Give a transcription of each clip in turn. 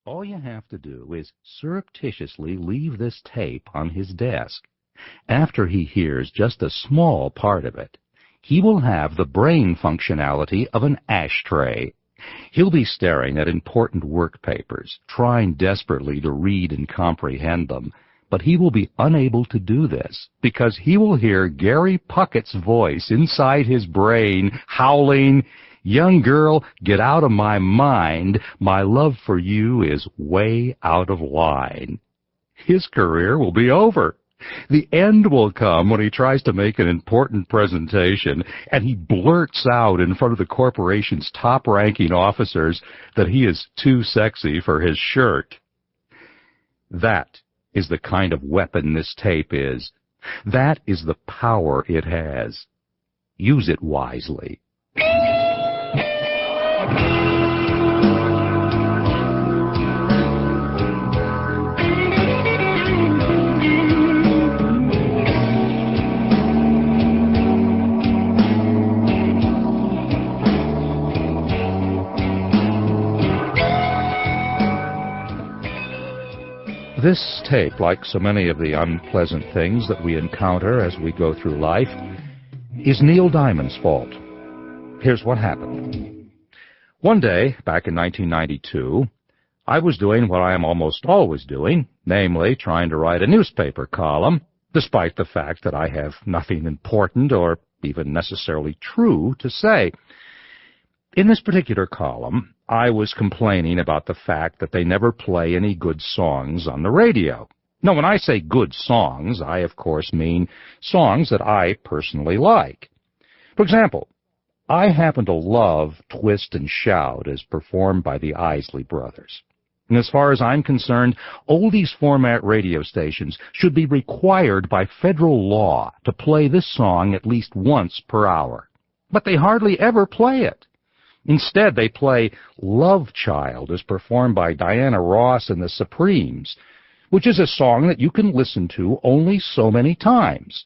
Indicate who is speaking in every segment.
Speaker 1: All you have to do is surreptitiously leave this tape on his desk. After he hears just a small part of it, he will have the brain functionality of an ashtray. He'll be staring at important work papers, trying desperately to read and comprehend them, but he will be unable to do this because he will hear Gary Puckett's voice inside his brain howling, "Young girl, get out of my mind. My love for you is way out of line." His career will be over. The end will come when he tries to make an important presentation and he blurts out in front of the corporation's top-ranking officers that he is too sexy for his shirt. That is the kind of weapon this tape is. That is the power it has. Use it wisely. This tape, like so many of the unpleasant things that we encounter as we go through life, is Neil Diamond's fault. Here's what happened. One day, back in 1992, I was doing what I am almost always doing, namely trying to write a newspaper column, despite the fact that I have nothing important or even necessarily true to say. In this particular column, I was complaining about the fact that they never play any good songs on the radio. Now, when I say good songs, I, of course, mean songs that I personally like. For example, I happen to love Twist and Shout as performed by the Isley Brothers. And as far as I'm concerned, oldies format radio stations should be required by federal law to play this song at least once per hour. But they hardly ever play it. Instead, they play Love Child as performed by Diana Ross and the Supremes, which is a song that you can listen to only so many times.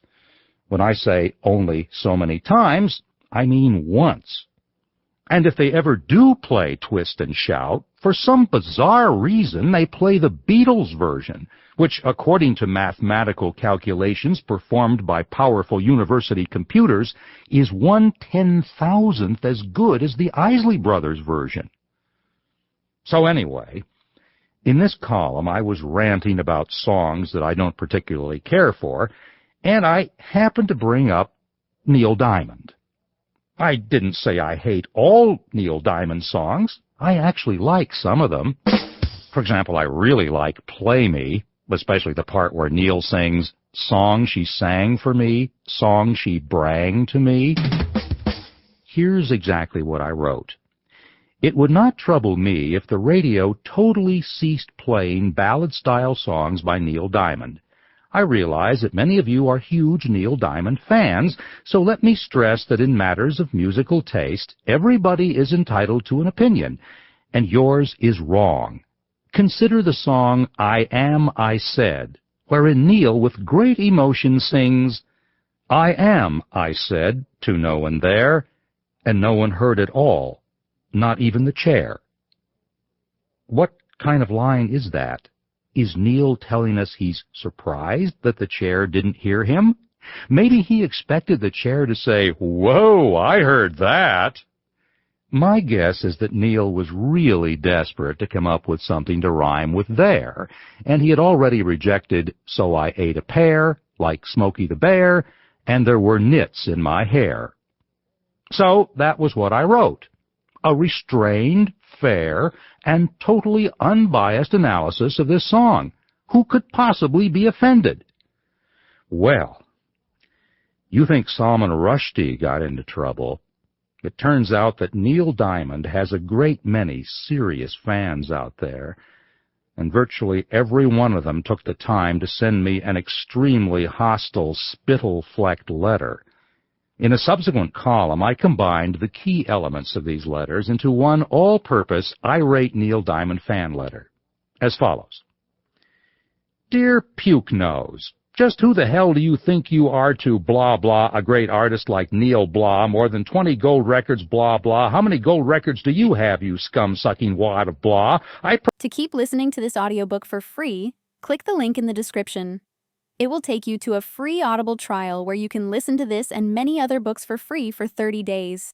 Speaker 1: When I say only so many times, I mean once. And if they ever do play Twist and Shout, for some bizarre reason they play the Beatles version, which, according to mathematical calculations performed by powerful university computers, is 1/10,000th as good as the Isley Brothers version. So anyway, in this column I was ranting about songs that I don't particularly care for, and I happened to bring up Neil Diamond. I didn't say I hate all Neil Diamond songs. I actually like some of them. For example, I really like Play Me, especially the part where Neil sings, "Song she sang for me, song she brang to me." Here's exactly what I wrote. It would not trouble me if the radio totally ceased playing ballad-style songs by Neil Diamond. I realize that many of you are huge Neil Diamond fans, so let me stress that in matters of musical taste, everybody is entitled to an opinion, and yours is wrong. Consider the song I Am, I Said, wherein Neil with great emotion sings, "I am, I said, to no one there, and no one heard at all, not even the chair." What kind of line is that? Is Neil telling us he's surprised that the chair didn't hear him? Maybe he expected the chair to say, "Whoa, I heard that." My guess is that Neil was really desperate to come up with something to rhyme with there, and he had already rejected "So I ate a pear," like Smokey the Bear, and "There were nits in my hair." So that was what I wrote. A restrained, fair, and totally unbiased analysis of this song. Who could possibly be offended? Well, you think Salman Rushdie got into trouble. It turns out that Neil Diamond has a great many serious fans out there, and virtually every one of them took the time to send me an extremely hostile, spittle-flecked letter. In a subsequent column, I combined the key elements of these letters into one all-purpose, irate Neil Diamond fan letter, as follows. Dear Puke Nose, Just who the hell do you think you are to blah blah a great artist like Neil Blah, more than 20 gold records, blah blah? How many gold records do you have, you scum-sucking wad of blah?
Speaker 2: To keep listening to this audiobook for free, click the link in the description. It will take you to a free Audible trial where you can listen to this and many other books for free for 30 days.